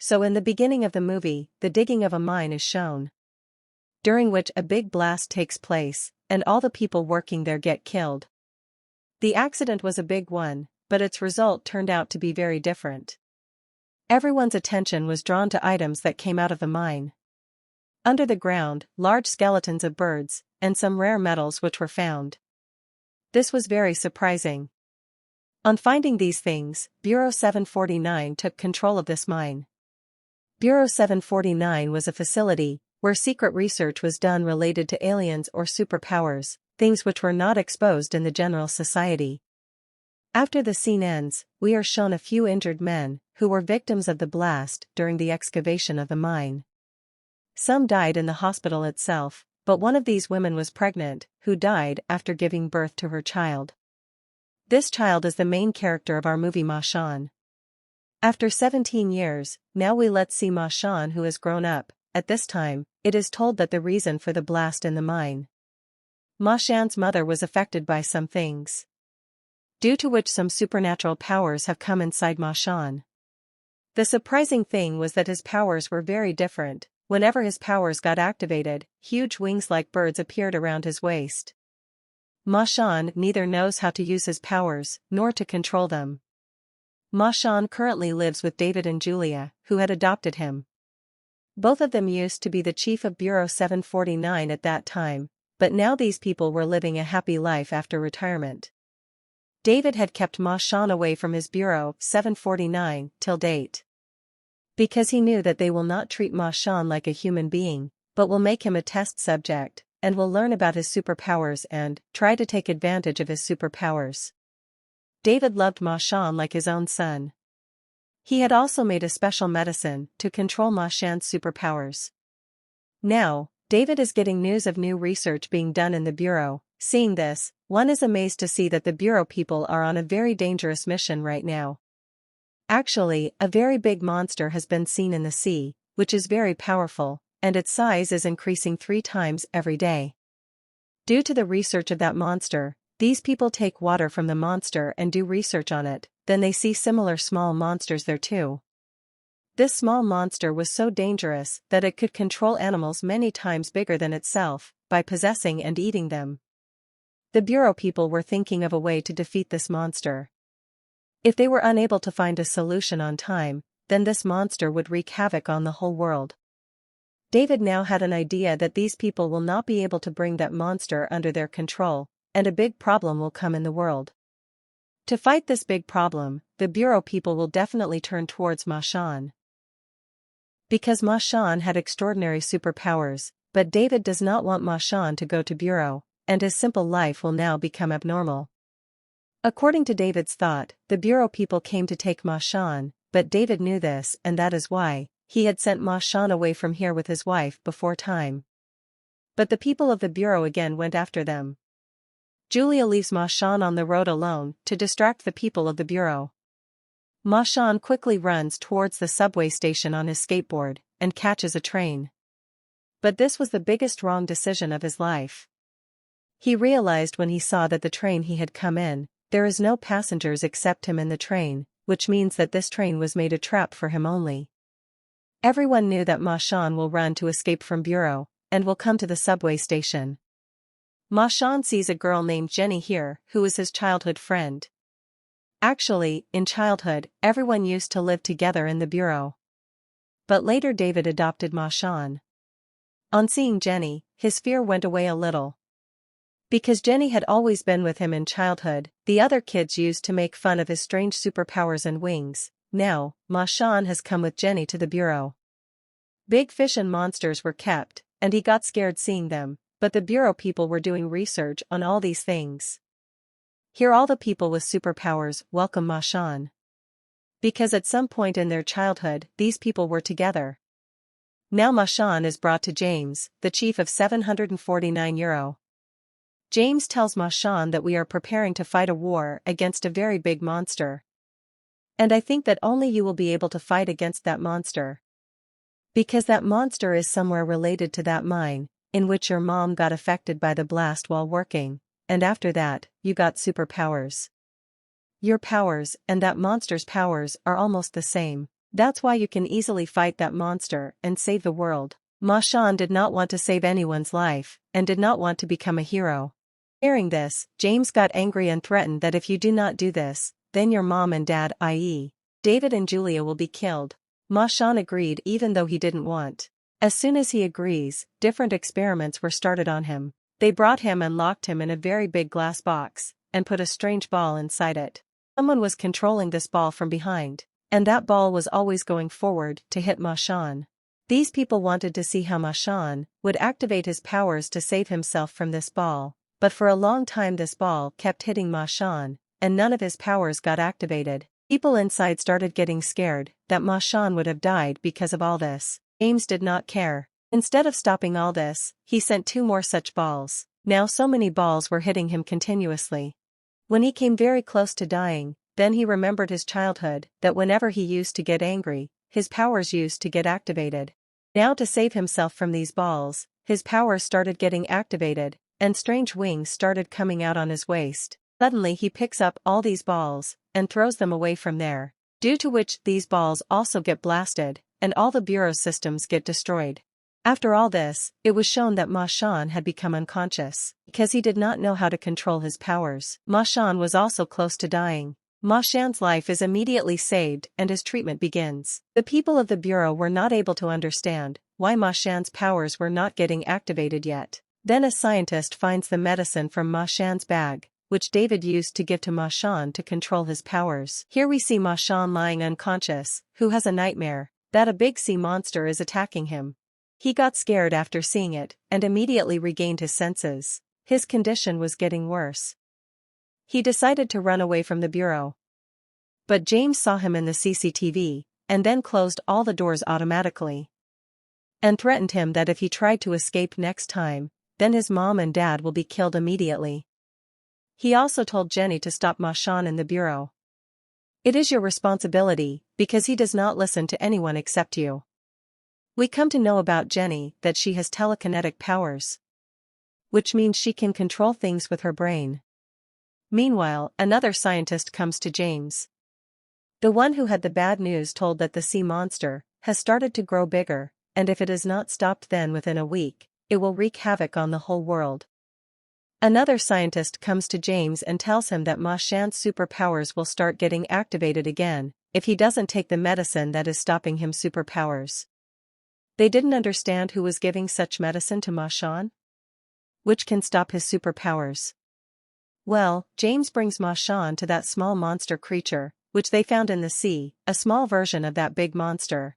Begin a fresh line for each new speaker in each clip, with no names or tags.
So in the beginning of the movie, the digging of a mine is shown, during which a big blast takes place, and all the people working there get killed. The accident was a big one, but its result turned out to be very different. Everyone's attention was drawn to items that came out of the mine. Under the ground, large skeletons of birds, and some rare metals which were found. This was very surprising. On finding these things, Bureau 749 took control of this mine. Bureau 749 was a facility where secret research was done related to aliens or superpowers, things which were not exposed in the general society. After the scene ends, we are shown a few injured men who were victims of the blast during the excavation of the mine. Some died in the hospital itself, but one of these women was pregnant, who died after giving birth to her child. This child is the main character of our movie Ma Shan. After 17 years, now let's see Ma Shan, who has grown up. At this time, it is told that the reason for the blast in the mine. Ma Shan's mother was affected by some things, due to which some supernatural powers have come inside Ma Shan. The surprising thing was that his powers were very different. Whenever his powers got activated, huge wings like birds appeared around his waist. Ma Shan neither knows how to use his powers, nor to control them. Ma Shan currently lives with David and Julia, who had adopted him. Both of them used to be the chief of Bureau 749 at that time, but now these people were living a happy life after retirement. David had kept Ma Shan away from his Bureau 749 till date, because he knew that they will not treat Ma Shan like a human being, but will make him a test subject, and will learn about his superpowers and try to take advantage of his superpowers. David loved Ma Shan like his own son. He had also made a special medicine to control Ma Shan's superpowers. Now, David is getting news of new research being done in the Bureau. Seeing this, one is amazed to see that the Bureau people are on a very dangerous mission right now. Actually, a very big monster has been seen in the sea, which is very powerful, and its size is increasing 3 times every day. Due to the research of that monster, these people take water from the monster and do research on it, then they see similar small monsters there too. This small monster was so dangerous that it could control animals many times bigger than itself, by possessing and eating them. The Bureau people were thinking of a way to defeat this monster. If they were unable to find a solution on time, then this monster would wreak havoc on the whole world. David now had an idea that these people will not be able to bring that monster under their control, and a big problem will come in the world. To fight this big problem, the Bureau people will definitely turn towards Ma Shan. Because Ma Shan had extraordinary superpowers, but David does not want Ma Shan to go to Bureau, and his simple life will now become abnormal. According to David's thought, the Bureau people came to take Ma Shan, but David knew this, and that is why he had sent Ma Shan away from here with his wife before time. But the people of the Bureau again went after them. Julia leaves Ma Shan on the road alone to distract the people of the Bureau. Ma Shan quickly runs towards the subway station on his skateboard and catches a train. But this was the biggest wrong decision of his life. He realized when he saw that the train he had come in, there is no passengers except him in the train, which means that this train was made a trap for him only. Everyone knew that Ma Shan will run to escape from Bureau, and will come to the subway station. Ma Shan sees a girl named Jenny here, who is his childhood friend. Actually, in childhood, everyone used to live together in the Bureau. But later David adopted Ma Shan. On seeing Jenny, his fear went away a little. Because Jenny had always been with him in childhood, the other kids used to make fun of his strange superpowers and wings. Now, Ma Shan has come with Jenny to the Bureau. Big fish and monsters were kept, and he got scared seeing them, but the Bureau people were doing research on all these things. Here all the people with superpowers welcome Ma Shan. Because at some point in their childhood, these people were together. Now Ma Shan is brought to James, the chief of 749 Euro. James tells Ma Shan that we are preparing to fight a war against a very big monster. And I think that only you will be able to fight against that monster. Because that monster is somewhere related to that mine, in which your mom got affected by the blast while working, and after that, you got superpowers. Your powers and that monster's powers are almost the same, That's why you can easily fight that monster and save the world. Ma Shan did not want to save anyone's life, and did not want to become a hero. Hearing this, James got angry and threatened that if you do not do this, then your mom and dad, i.e. David and Julia, will be killed. Ma Shan agreed even though he didn't want. As soon as he agrees, different experiments were started on him. They brought him and locked him in a very big glass box, and put a strange ball inside it. Someone was controlling this ball from behind, and that ball was always going forward to hit Ma Shan. These people wanted to see how Ma Shan would activate his powers to save himself from this ball, but for a long time this ball kept hitting Ma Shan, and none of his powers got activated. People inside started getting scared that Ma Shan would have died because of all this. James did not care. Instead of stopping all this, he sent 2 more such balls. Now so many balls were hitting him continuously. When he came very close to dying, then he remembered his childhood, that whenever he used to get angry, his powers used to get activated. Now to save himself from these balls, his powers started getting activated, and strange wings started coming out on his waist. Suddenly he picks up all these balls, and throws them away from there, due to which these balls also get blasted, and all the bureau systems get destroyed. After all this, it was shown that Ma Shan had become unconscious, because he did not know how to control his powers. Ma Shan was also close to dying. Ma Shan's life is immediately saved and his treatment begins. The people of the bureau were not able to understand why Ma Shan's powers were not getting activated yet. Then a scientist finds the medicine from Ma Shan's bag, which David used to give to Ma Shan to control his powers. Here we see Ma Shan lying unconscious, who has a nightmare that a big sea monster is attacking him. He got scared after seeing it, and immediately regained his senses. His condition was getting worse. He decided to run away from the bureau. But James saw him in the CCTV, and then closed all the doors automatically. And threatened him that if he tried to escape next time, then his mom and dad will be killed immediately. He also told Jenny to stop Ma Shan in the bureau. It is your responsibility, because he does not listen to anyone except you. We come to know about Jenny that she has telekinetic powers, which means she can control things with her brain. Meanwhile, another scientist comes to James. The one who had the bad news told that the sea monster has started to grow bigger, and if it is not stopped then within a week, it will wreak havoc on the whole world. Another scientist comes to James and tells him that Ma Shan's superpowers will start getting activated again if he doesn't take the medicine that is stopping him superpowers. They didn't understand who was giving such medicine to Ma Shan, which can stop his superpowers. Well, James brings Ma Shan to that small monster creature, which they found in the sea, a small version of that big monster.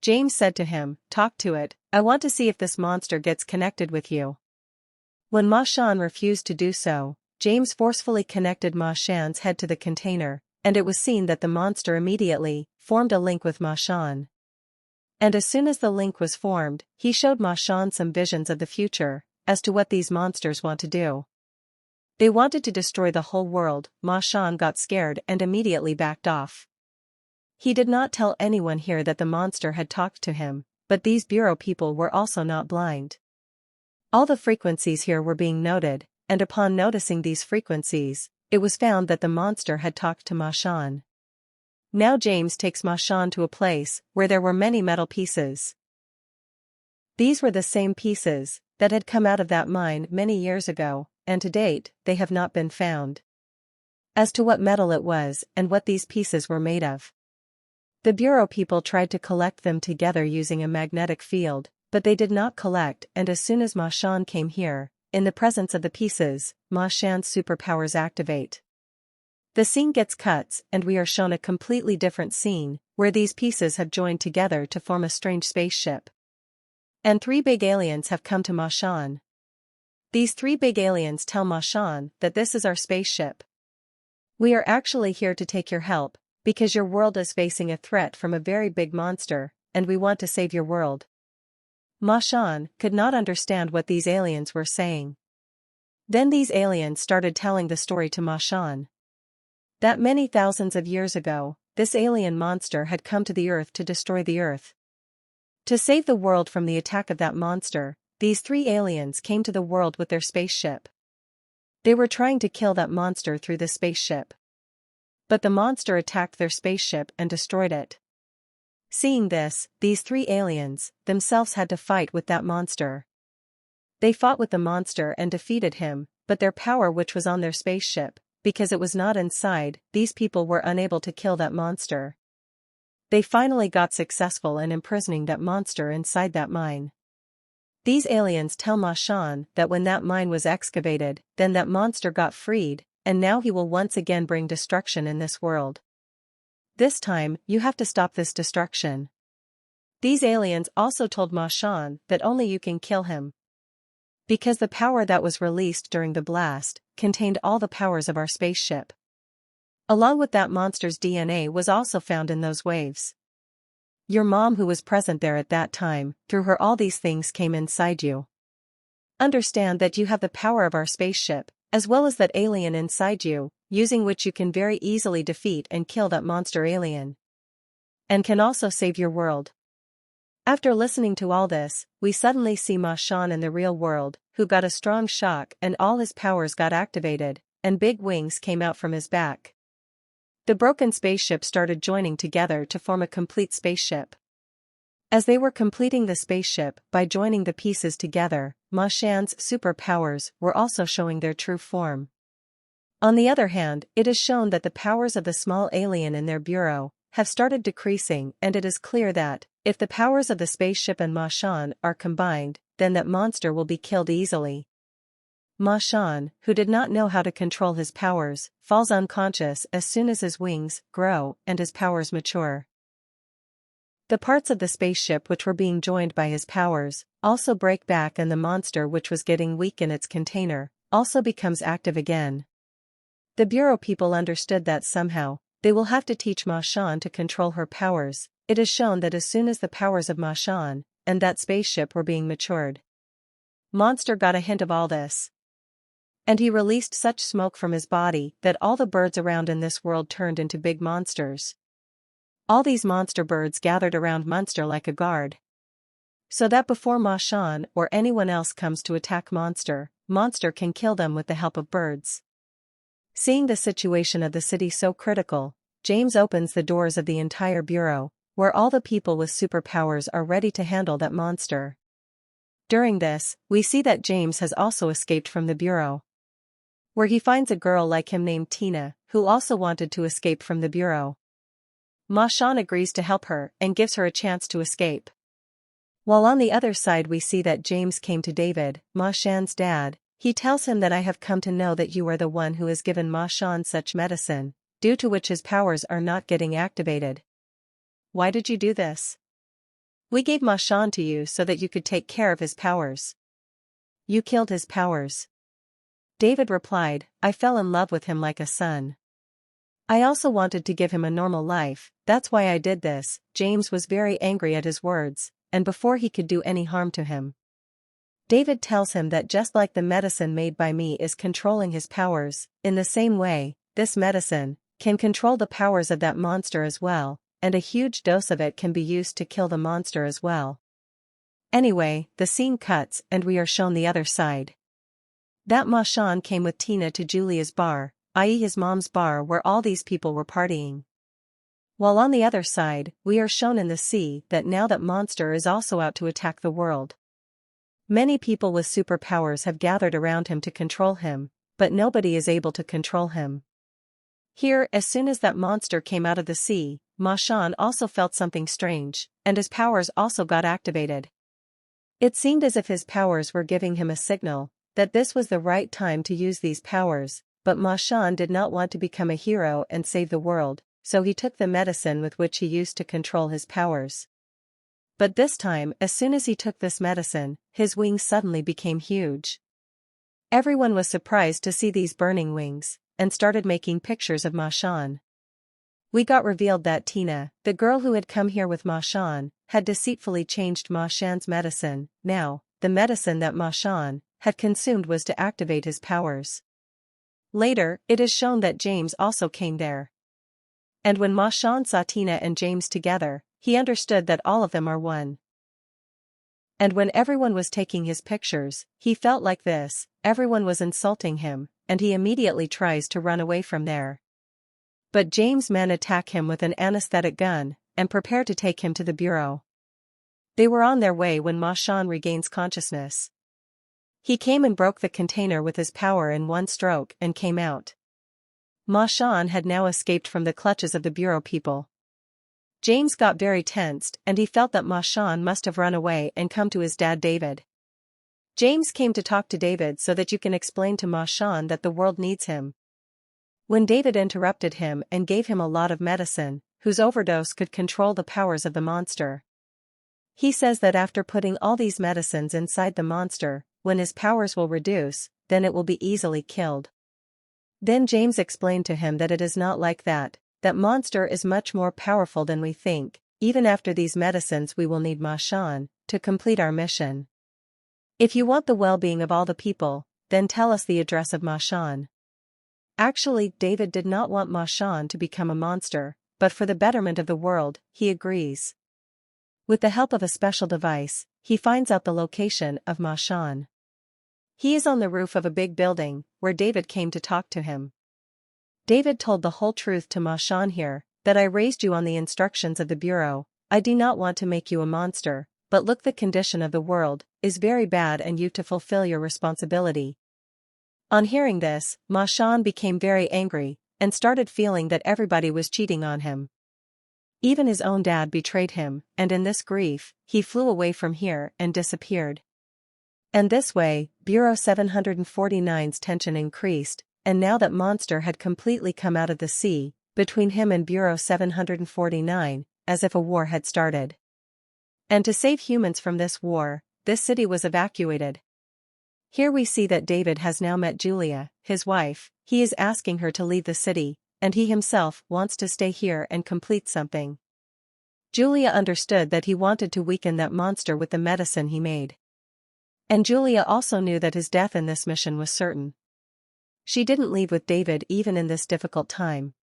James said to him, "Talk to it, I want to see if this monster gets connected with you." When Ma Shan refused to do so, James forcefully connected Ma Shan's head to the container, and it was seen that the monster immediately formed a link with Ma Shan. And as soon as the link was formed, he showed Ma Shan some visions of the future, as to what these monsters want to do. They wanted to destroy the whole world. Ma Shan got scared and immediately backed off. He did not tell anyone here that the monster had talked to him, but these bureau people were also not blind. All the frequencies here were being noted, and upon noticing these frequencies, it was found that the monster had talked to Ma Shan. Now James takes Ma Shan to a place where there were many metal pieces. These were the same pieces that had come out of that mine many years ago, and to date, they have not been found. As to what metal it was and what these pieces were made of, the bureau people tried to collect them together using a magnetic field, but they did not collect, and as soon as Ma Shan came here, in the presence of the pieces, Ma Shan's superpowers activate. The scene gets cuts and we are shown a completely different scene, where these pieces have joined together to form a strange spaceship. And 3 big aliens have come to Ma Shan. These 3 big aliens tell Ma Shan that this is our spaceship. We are actually here to take your help, because your world is facing a threat from a very big monster, and we want to save your world. Ma Shan could not understand what these aliens were saying. Then these aliens started telling the story to Ma Shan. That many thousands of years ago, this alien monster had come to the Earth to destroy the Earth. To save the world from the attack of that monster, these 3 aliens came to the world with their spaceship. They were trying to kill that monster through the spaceship. But the monster attacked their spaceship and destroyed it. Seeing this, these three aliens, themselves had to fight with that monster. They fought with the monster and defeated him, but their power which was on their spaceship, because it was not inside, these people were unable to kill that monster. They finally got successful in imprisoning that monster inside that mine. These aliens tell Ma Shan that when that mine was excavated, then that monster got freed, and now he will once again bring destruction in this world. This time, you have to stop this destruction. These aliens also told Ma Shan that only you can kill him, because the power that was released during the blast contained all the powers of our spaceship. Along with that monster's DNA was also found in those waves. Your mom, who was present there at that time, through her all these things came inside you. Understand that you have the power of our spaceship, as well as that alien inside you, using which you can very easily defeat and kill that monster alien. And can also save your world. After listening to all this, we suddenly see Ma Shan in the real world, who got a strong shock and all his powers got activated, and big wings came out from his back. The broken spaceship started joining together to form a complete spaceship. As they were completing the spaceship by joining the pieces together, Ma Shan's superpowers were also showing their true form. On the other hand, it is shown that the powers of the small alien in their bureau have started decreasing, and it is clear that, if the powers of the spaceship and Ma Shan are combined, then that monster will be killed easily. Ma Shan, who did not know how to control his powers, falls unconscious as soon as his wings grow and his powers mature. The parts of the spaceship which were being joined by his powers also break back, and the monster which was getting weak in its container also becomes active again. The bureau people understood that somehow they will have to teach Ma Shan to control her powers. It is shown that as soon as the powers of Ma Shan and that spaceship were being matured, monster got a hint of all this. And he released such smoke from his body that all the birds around in this world turned into big monsters. All these monster birds gathered around monster like a guard, so that before Ma Shan or anyone else comes to attack monster can kill them with the help of birds. Seeing the situation of the city so critical, James opens the doors of the entire bureau, where all the people with superpowers are ready to handle that monster. During this, we see that James has also escaped from the bureau, where he finds a girl like him named Tina, who also wanted to escape from the bureau. Ma Shan agrees to help her and gives her a chance to escape. While on the other side we see that James came to David, Ma Shan's dad. He tells him that I have come to know that you are the one who has given Ma Shan such medicine, due to which his powers are not getting activated. Why did you do this? We gave Ma Shan to you so that you could take care of his powers. You killed his powers. David replied, I fell in love with him like a son. I also wanted to give him a normal life, that's why I did this. James was very angry at his words, and before he could do any harm to him, David tells him that just like the medicine made by me is controlling his powers, in the same way, this medicine can control the powers of that monster as well, and a huge dose of it can be used to kill the monster as well. Anyway, the scene cuts and we are shown the other side. That Ma Shan came with Tina to Julia's bar, i.e. his mom's bar, where all these people were partying. While on the other side, we are shown in the sea that now that monster is also out to attack the world. Many people with superpowers have gathered around him to control him, but nobody is able to control him. Here, as soon as that monster came out of the sea, Ma Shan also felt something strange, and his powers also got activated. It seemed as if his powers were giving him a signal that this was the right time to use these powers, but Ma Shan did not want to become a hero and save the world, so he took the medicine with which he used to control his powers. But this time, as soon as he took this medicine, his wings suddenly became huge. Everyone was surprised to see these burning wings, and started making pictures of Ma Shan. We got revealed that Tina, the girl who had come here with Ma Shan, had deceitfully changed Ma Shan's medicine. Now, the medicine that Ma Shan had consumed was to activate his powers. Later, it is shown that James also came there. And when Ma Shan saw Tina and James together, he understood that all of them are one. And when everyone was taking his pictures, he felt like this, everyone was insulting him, and he immediately tries to run away from there. But James' men attack him with an anesthetic gun, and prepare to take him to the bureau. They were on their way when Ma Shan regains consciousness. He came and broke the container with his power in one stroke and came out. Ma Shan had now escaped from the clutches of the bureau people. James got very tensed and he felt that Ma Shan must have run away and come to his dad David. James came to talk to David so that you can explain to Ma Shan that the world needs him. When David interrupted him and gave him a lot of medicine, whose overdose could control the powers of the monster. He says that after putting all these medicines inside the monster, when his powers will reduce, then it will be easily killed. Then James explained to him that it is not like that, that monster is much more powerful than we think. Even after these medicines we will need Ma Shan to complete our mission. If you want the well-being of all the people, then tell us the address of Ma Shan. Actually, David did not want Ma Shan to become a monster, but for the betterment of the world, he agrees. With the help of a special device, he finds out the location of Ma Shan. He is on the roof of a big building, where David came to talk to him. David told the whole truth to Ma Shan here, that I raised you on the instructions of the bureau. I do not want to make you a monster, but look, the condition of the world is very bad and you to fulfill your responsibility. On hearing this, Ma Shan became very angry, and started feeling that everybody was cheating on him. Even his own dad betrayed him, and in this grief, he flew away from here and disappeared. And this way, Bureau 749's tension increased, and now that monster had completely come out of the sea, between him and Bureau 749, as if a war had started. And to save humans from this war, this city was evacuated. Here we see that David has now met Julia, his wife. He is asking her to leave the city, and he himself wants to stay here and complete something. Julia understood that he wanted to weaken that monster with the medicine he made. And Julia also knew that his death in this mission was certain. She didn't leave with David even in this difficult time.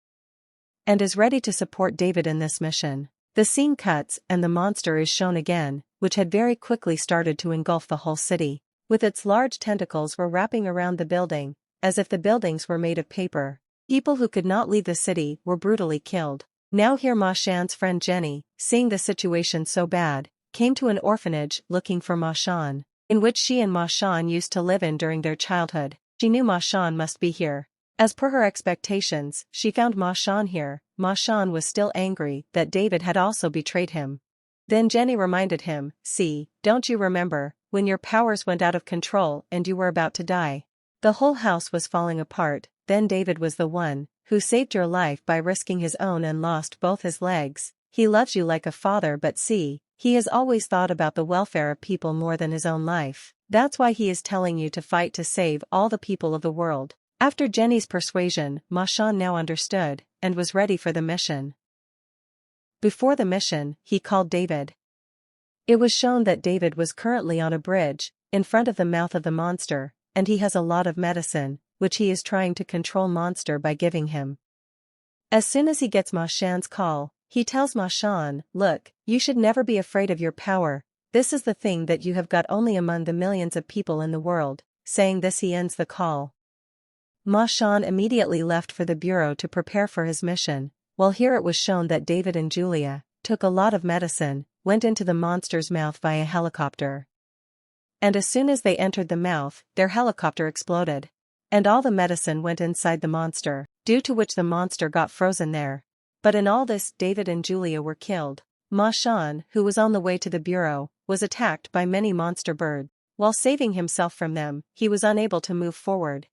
And is ready to support David in this mission. The scene cuts and the monster is shown again, which had very quickly started to engulf the whole city. With its large tentacles were wrapping around the building, as if the buildings were made of paper. People who could not leave the city were brutally killed. Now here Ma Shan's friend Jenny, seeing the situation so bad, came to an orphanage looking for Ma Shan, in which she and Ma Shan used to live in during their childhood. She knew Ma Shan must be here. As per her expectations, she found Ma Shan here. Ma Shan was still angry that David had also betrayed him. Then Jenny reminded him, "See, don't you remember, when your powers went out of control and you were about to die? The whole house was falling apart, then David was the one who saved your life by risking his own and lost both his legs. He loves you like a father, but see, he has always thought about the welfare of people more than his own life. That's why he is telling you to fight to save all the people of the world." After Jenny's persuasion, Ma Shan now understood, and was ready for the mission. Before the mission, he called David. It was shown that David was currently on a bridge, in front of the mouth of the monster, and he has a lot of medicine, which he is trying to control monster by giving him. As soon as he gets Ma Shan's call, he tells Ma Shan, "Look, you should never be afraid of your power. This is the thing that you have got only among the millions of people in the world." Saying this, he ends the call. Ma Shan immediately left for the bureau to prepare for his mission, while here it was shown that David and Julia took a lot of medicine, went into the monster's mouth via helicopter. And as soon as they entered the mouth, their helicopter exploded. And all the medicine went inside the monster, due to which the monster got frozen there. But in all this, David and Julia were killed. Ma Shan, who was on the way to the bureau, was attacked by many monster birds. While saving himself from them, he was unable to move forward.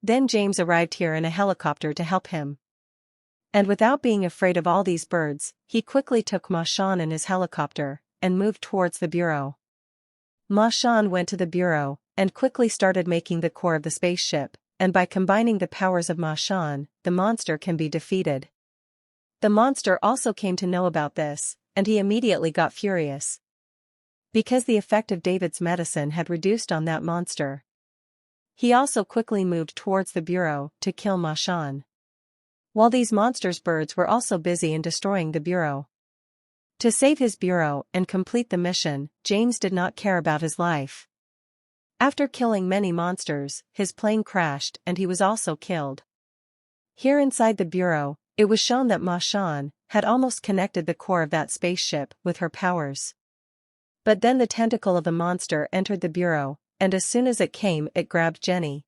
Then James arrived here in a helicopter to help him. And without being afraid of all these birds, he quickly took Ma Shan in his helicopter, and moved towards the bureau. Ma Shan went to the bureau, and quickly started making the core of the spaceship, and by combining the powers of Ma Shan, the monster can be defeated. The monster also came to know about this, and he immediately got furious. Because the effect of David's medicine had reduced on that monster. He also quickly moved towards the bureau to kill Ma Shan. While these monsters' birds were also busy in destroying the bureau. To save his bureau and complete the mission, James did not care about his life. After killing many monsters, his plane crashed and he was also killed. Here inside the bureau, it was shown that Ma Shan had almost connected the core of that spaceship with her powers. But then the tentacle of the monster entered the bureau, and as soon as it came it grabbed Jenny.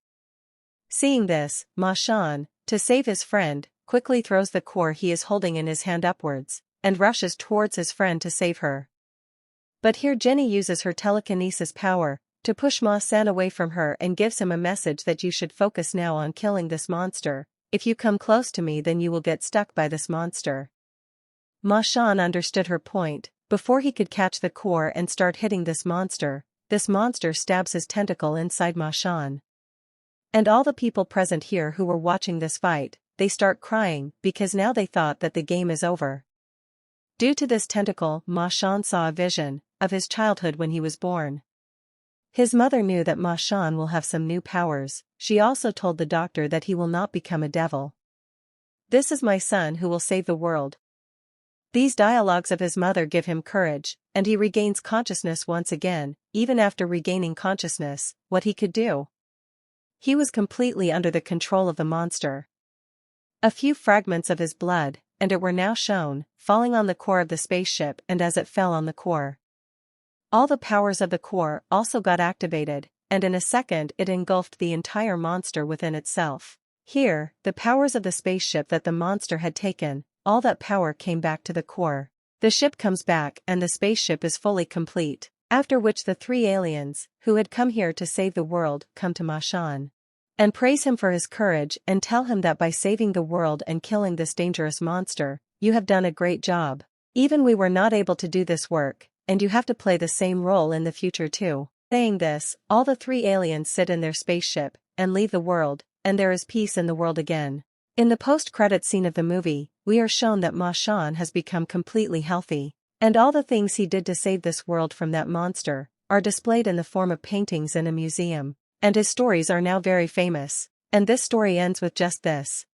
Seeing this, Ma Shan, to save his friend, quickly throws the core he is holding in his hand upwards, and rushes towards his friend to save her. But here Jenny uses her telekinesis power to push Ma San away from her and gives him a message that you should focus now on killing this monster. If you come close to me then you will get stuck by this monster. Ma Shan understood her point. Before he could catch the core and start hitting this monster stabs his tentacle inside Ma Shan. And all the people present here who were watching this fight, they start crying because now they thought that the game is over. Due to this tentacle, Ma Shan saw a vision of his childhood when he was born. His mother knew that Ma Shan will have some new powers. She also told the doctor that he will not become a devil. This is my son who will save the world. These dialogues of his mother give him courage, and he regains consciousness once again. Even after regaining consciousness, what he could do? He was completely under the control of the monster. A few fragments of his blood, and it were now shown, falling on the core of the spaceship, and as it fell on the core, all the powers of the core also got activated, and in a second it engulfed the entire monster within itself. Here, the powers of the spaceship that the monster had taken, all that power came back to the core. The ship comes back and the spaceship is fully complete, after which the three aliens, who had come here to save the world, come to Ma Shan and praise him for his courage and tell him that by saving the world and killing this dangerous monster, you have done a great job. Even we were not able to do this work, and you have to play the same role in the future too. Saying this, all the three aliens sit in their spaceship and leave the world, and there is peace in the world again. In the post-credit scene of the movie, we are shown that Ma Shan has become completely healthy, and all the things he did to save this world from that monster are displayed in the form of paintings in a museum, and his stories are now very famous. And this story ends with just this.